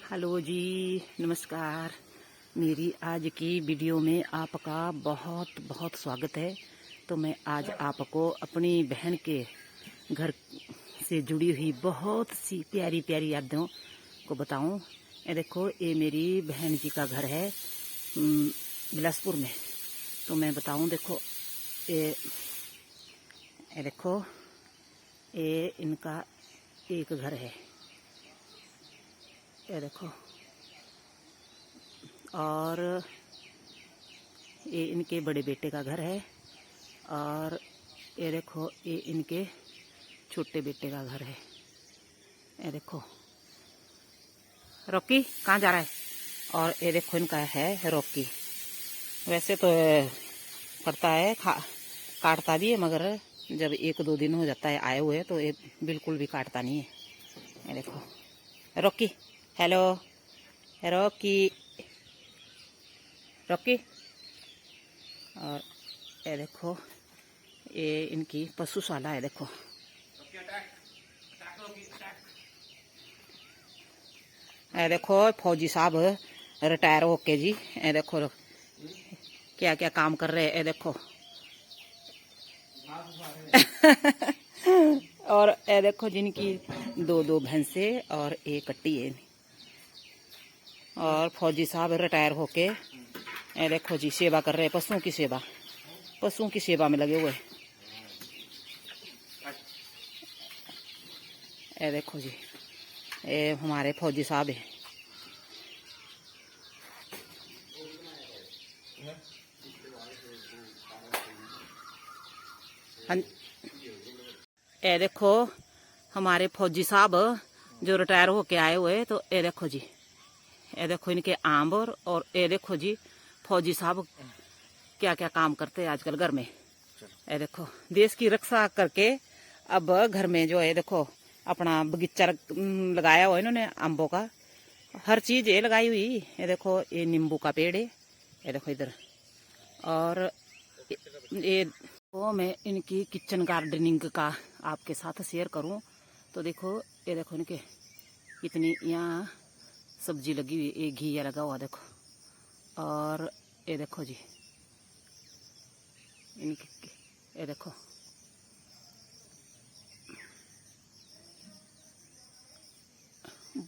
Hello जी, नमस्कार। मेरी आज की वीडियो में आपका बहुत बहुत स्वागत है। तो मैं आज आपको अपनी बहन के घर से जुड़ी हुई बहुत सी प्यारी प्यारी यादों को बताऊं। ये देखो, ये मेरी बहन जी का घर है बिलासपुर में। तो मैं बताऊं, देखो ये देखो, ये इनका एक घर है, ये देखो। और ये इनके बड़े बेटे का घर है, और ये देखो, ये इनके छोटे बेटे का घर है। ये देखो, रॉकी कहाँ जा रहा है। और ये देखो, इनका है रॉकी। वैसे तो करता है, काटता भी है, मगर जब एक दो दिन हो जाता है आए हुए तो ये बिल्कुल भी काटता नहीं है। ये देखो रॉकी, हेलो रॉकी, रॉकी। और ये देखो, ये इनकी पशुशाला है। देखो, ये देखो फौजी साहब रिटायर होके जी, ये देखो क्या क्या काम कर रहे हैं। ये देखो और ये देखो, जिनकी दो दो भैंसे और एक कट्टी है। और फौजी साहब रिटायर होके ये देखो जी, सेवा कर रहे हैं, पशुओं की सेवा, पशुओं की सेवा में लगे हुए। ये देखो जी, ये हमारे फौजी साहब है। ये देखो, हमारे फौजी साहब जो रिटायर होके आए हुए। तो ये देखो जी, ये देखो इनके आम। और ये देखो जी, फौजी साहब क्या क्या काम करते हैं आजकल घर में। ये देखो, देश की रक्षा करके अब घर में जो है, देखो अपना बगीचा लगाया हुआ इन्होंने आंबों का। हर चीज ये लगाई हुई। ये देखो, ये नींबू का पेड़ है, ये देखो इधर। और ये तो मैं इनकी किचन गार्डनिंग का आपके साथ शेयर करूं। तो देखो, ये देखो इनके कितनी यहाँ सब्जी लगी हुई, एक घिया लगा हुआ देखो। और ये देखो जी, इनकी ये देखो,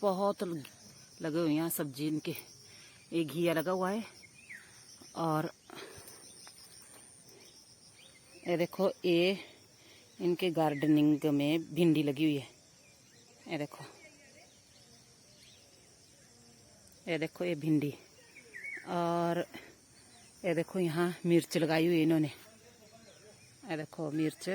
बहुत लगे हुए यहाँ सब्जी इनके। एक घिया लगा हुआ है। और ये देखो, ये इनके गार्डनिंग में भिंडी लगी हुई है। ये देखो, ये देखो ये भिंडी। और ये देखो, यहाँ मिर्च लगाई हुई है इन्होंने। ये देखो मिर्च,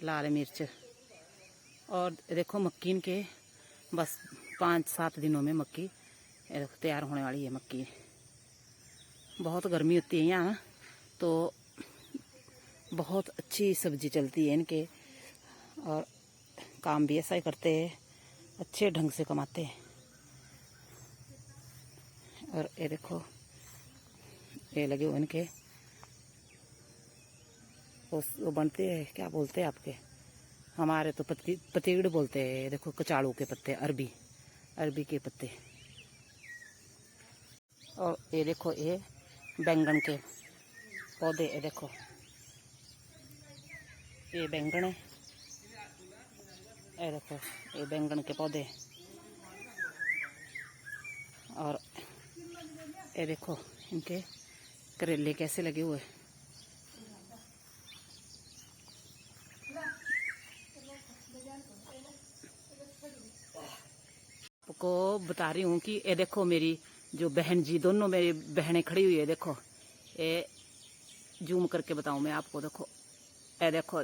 लाल मिर्च। और देखो मक्की इनके बस 5-7 दिनों में मक्की ये देखो तैयार होने वाली है। मक्की बहुत गर्मी होती है यहाँ, तो बहुत अच्छी सब्जी चलती है इनके। और काम भी ऐसा ही करते हैं, अच्छे ढंग से कमाते हैं। और ये देखो, ये लगे हुए इनके वो बनते हैं, क्या बोलते हैं आपके, हमारे तो पतीड़ बोलते हैं। देखो कचाड़ू के पत्ते, अरबी के पत्ते। और ये देखो, ये बैंगन के पौधे। ये देखो, ये बैंगन है। ये देखो, ये बैंगन के पौधे। और ये देखो, इनके करेले कैसे लगे हुए। आपको बता रही हूँ कि ये देखो, मेरी जो बहन जी, दोनों मेरी बहनें खड़ी हुई है। देखो, ये जूम करके बताऊं मैं आपको। देखो, ये देखो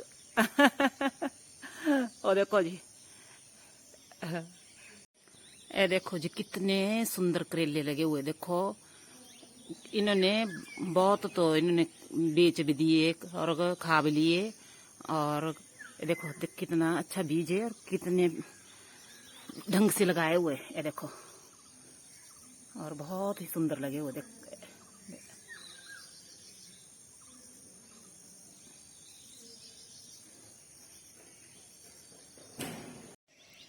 और देखो जी, ये देखो जी, कितने सुंदर करेले लगे हुए। देखो, इन्होंने बहुत, तो इन्होंने बेच भी दिए और खा भी लिए। और देखो कितना अच्छा बीज है, और कितने ढंग से लगाए हुए। ये देखो, और बहुत ही सुंदर लगे हुए। देख,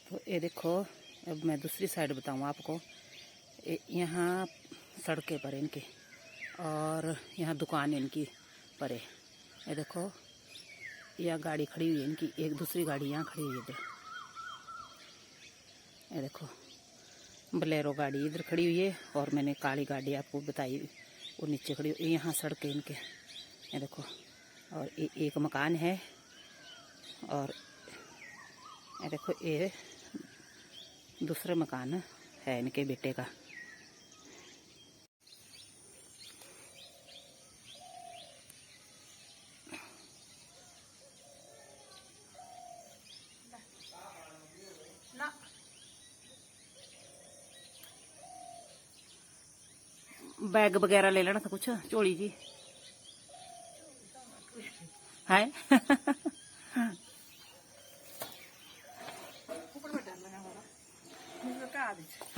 तो ये देखो, अब मैं दूसरी साइड बताऊँ आपको। यहाँ सड़कें पर इनके, और यहाँ दुकान इनकी पर है। ये देखो, यहाँ गाड़ी खड़ी हुई है इनकी, एक दूसरी गाड़ी यहाँ खड़ी हुई है इधर। ये देखो, बोलेरो गाड़ी इधर खड़ी हुई है, और मैंने काली गाड़ी आपको बताई वो नीचे खड़ी हुई। यहाँ सड़क है इनके, ये देखो। और एक मकान है, और ये देखो ये दूसरा मकान है इनके बेटे का। बैग वगैरह ले लेना था कुछ, चोली जी है।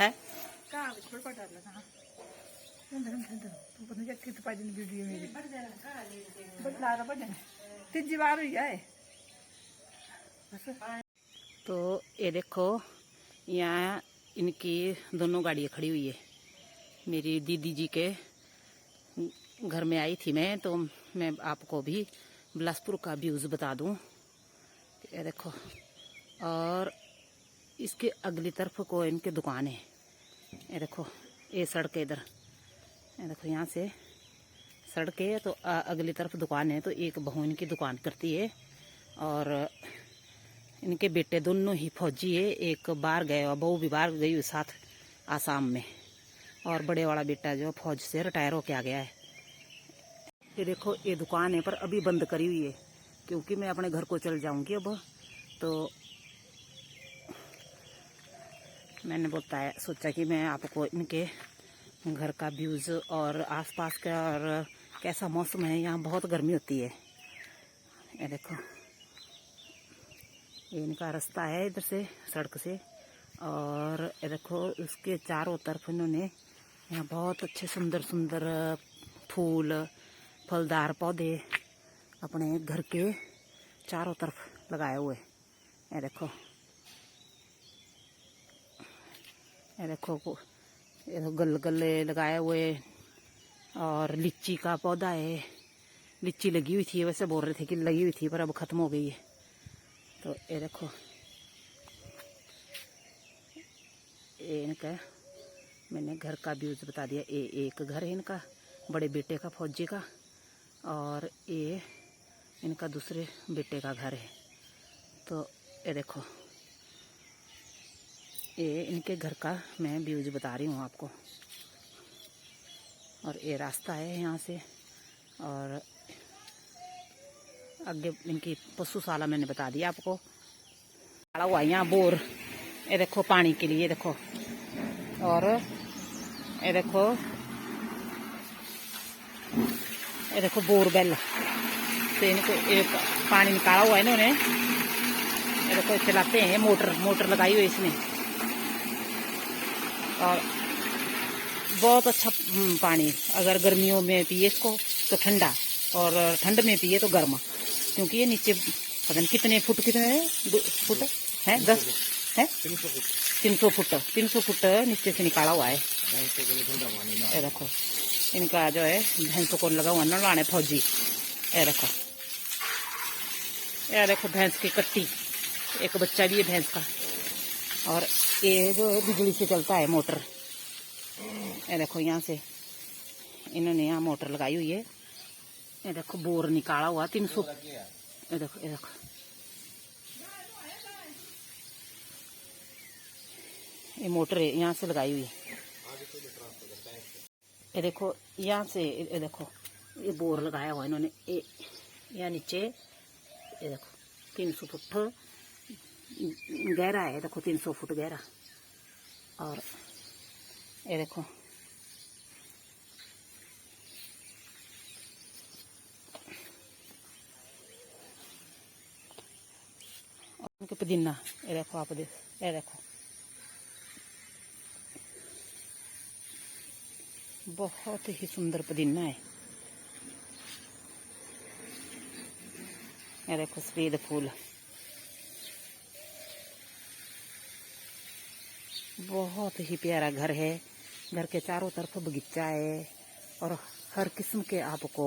है तीसरी बार हुई है। तो ये देखो, यहाँ इनकी दोनों गाड़ियाँ खड़ी हुई है। मेरी दीदी जी के घर में आई थी मैं, तो मैं आपको भी बिलासपुर का व्यूज़ बता दूं। ये देखो, और इसके अगली तरफ को इनके दुकान है। ये देखो, ये सड़क है इधर। ये देखो, यहाँ से सड़क है, तो अगली तरफ दुकान है। तो एक बहू इनकी दुकान करती है, और इनके बेटे दोनों ही फौजी है। एक बाहर गए और बहू भी बाहर गई हुई साथ आसाम में, और बड़े वाला बेटा जो फौज से रिटायर होके आ गया है। ये देखो, ये दुकान है पर अभी बंद करी हुई है, क्योंकि मैं अपने घर को चल जाऊंगी अब। तो मैंने बताया, सोचा कि मैं आपको इनके घर का व्यूज़ और आसपास का, और कैसा मौसम है। यहाँ बहुत गर्मी होती है। ये देखो, ये इनका रास्ता है इधर से, सड़क से। और ये देखो, उसके चारों तरफ इन्होंने यहाँ बहुत अच्छे सुंदर सुंदर फूल, फलदार पौधे अपने घर के चारों तरफ लगाए हुए। ये देखो, ये देखो, ये तो गले लगाए हुए, और लीची का पौधा है। लीची लगी हुई थी, वैसे बोल रहे थे कि लगी हुई थी, पर अब खत्म हो गई है। तो ये देखो, ये इनका मैंने घर का व्यूज बता दिया। ये एक घर है इनका बड़े बेटे का, फौजी का, और ये इनका दूसरे बेटे का घर है। तो ये देखो, ये इनके घर का मैं व्यूज बता रही हूँ आपको। और ये रास्ता है यहाँ से, और आगे इनकी पशुशाला मैंने बता दिया आपको। खड़ा हुआ यहाँ बोर, ये देखो पानी के लिए, देखो। और ये देखो बोरवेल से इनको पानी निकाला हुआ है इन्होंने। ये देखो, चलाते हैं, मोटर लगाई हुई इसने, और बहुत अच्छा पानी। अगर गर्मियों में पिए इसको तो ठंडा, और ठंड में पिए तो गर्म, क्योंकि ये नीचे पता नहीं कितने फुट, कितने फुट है, 10 है, 300 फुट नीचे से निकाला हुआ है। ये देखो, इनका जो है भैंसों को लगा हुआ नलाने फौजी। ये देखो भैंस की कट्टी, एक बच्चा भी है भैंस का। और ये जो है बिजली से चलता है मोटर। ये देखो, यहाँ से इन्होंने यहाँ मोटर लगाई हुई है। ये देखो, बोर निकाला हुआ 300। ये देखो, ये मोटर है, यहाँ से लगाई हुई है। ये देखो, यहाँ से ये देखो, ये बोर लगाया हुआ इन्होंने। ये यहाँ नीचे ये देखो 300 फुट गहरा है। देखो 300 फुट गहरा। और ये देखो, उनके पुदीना, ये देखो आप देख, ये देखो बहुत ही सुंदर पुदीना है। ये देखो सफेद फूल। बहुत ही प्यारा घर है। घर के चारों तरफ बगीचा है और हर किस्म के आपको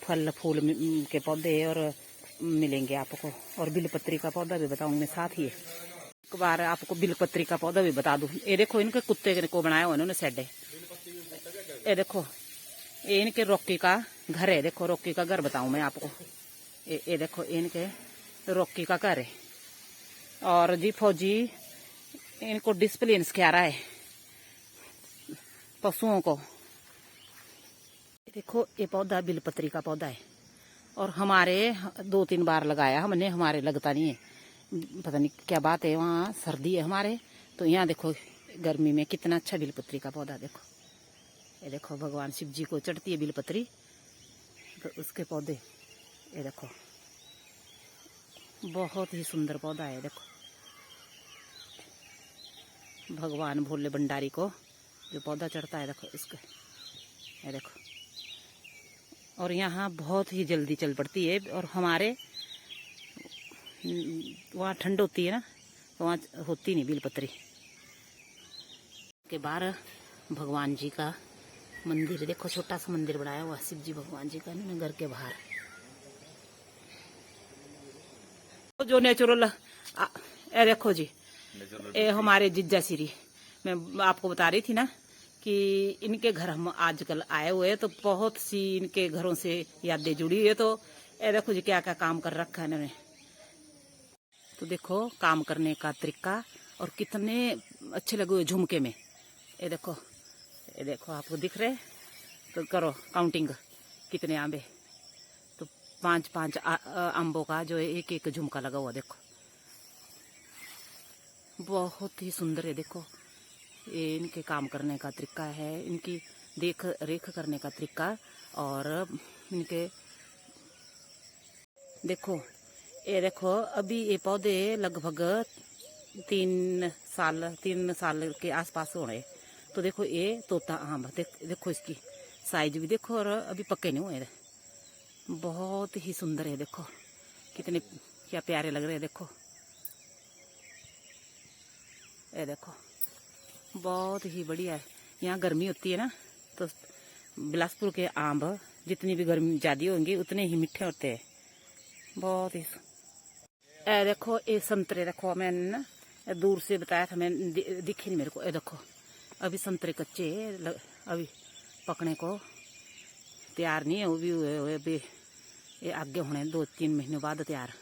फल फूल के पौधे और मिलेंगे आपको। और बिलपत्री का पौधा भी बताऊंगी साथ ही। एक बार आपको बिलपत्री का पौधा भी बता दूं। ये देखो इनके कुत्ते को बनाया हुआ इन्होंने शेड। ये देखो ये इनके रॉकी का घर है। देखो रॉकी का घर बताऊं मैं आपको। ये देखो इनके रॉकी का घर है। और जी फौजी इनको डिसिप्लिन सिखा रहा है पशुओं को। देखो ये पौधा बिलपत्री का पौधा है और हमारे 2-3 बार लगाया हमने। हमारे लगता नहीं है, पता नहीं क्या बात है। वहाँ सर्दी है हमारे, तो यहाँ देखो गर्मी में कितना अच्छा बिलपत्री का पौधा। देखो ये देखो भगवान शिव जी को चढ़ती है बिलपत्री, तो उसके पौधे ये देखो बहुत ही सुंदर पौधा है। देखो भगवान भोले भंडारी को जो पौधा चढ़ता है देखो इसका, ये देखो। और यहाँ बहुत ही जल्दी चल पड़ती है। और हमारे वहाँ ठंड होती है ना, तो वहाँ होती नहीं बिलपत्री। के बाहर भगवान जी का मंदिर देखो, छोटा सा मंदिर बनाया हुआ शिव जी भगवान जी का इन्होंने घर के बाहर। जो नेचुरल ये देखो जी, ये हमारे जिज्जा श्री, मैं आपको बता रही थी ना कि इनके घर हम आजकल आए हुए हैं, तो बहुत सी इनके घरों से यादें जुड़ी हुई है। तो ये देखो जी क्या क्या काम कर रखा है इन्होंने। तो देखो काम करने का तरीका और कितने अच्छे लगे हुए झुमके में। ये देखो आपको दिख रहे, तो करो काउंटिंग कितने आंबे। तो 5-5 आंबों का जो एक एक झुमका लगा हुआ। देखो बहुत ही सुंदर है। देखो ये इनके काम करने का तरीका है, इनकी देख रेख करने का तरीका। और इनके देखो ये देखो अभी ये पौधे लगभग 3 साल के आसपास हो रहे। तो देखो ये तोता आम देखो इसकी साइज भी देखो, और अभी पक्के नहीं हुए। बहुत ही सुंदर है। देखो कितने क्या प्यारे लग रहे हैं। देखो ये देखो बहुत ही बढ़िया है। यहाँ गर्मी होती है ना, तो बिलासपुर के आम जितनी भी गर्मी ज़्यादा होंगी उतने ही मीठे होते हैं। बहुत ही ये देखो ये संतरे देखो, मैंने ना दूर से बताया था, मैं दिखे नहीं मेरे को। ये देखो अभी संतरे कच्चे अभी पकने को तैयार नहीं है, वो भी हुए अभी ये आगे होने 2-3 महीने बाद तैयार।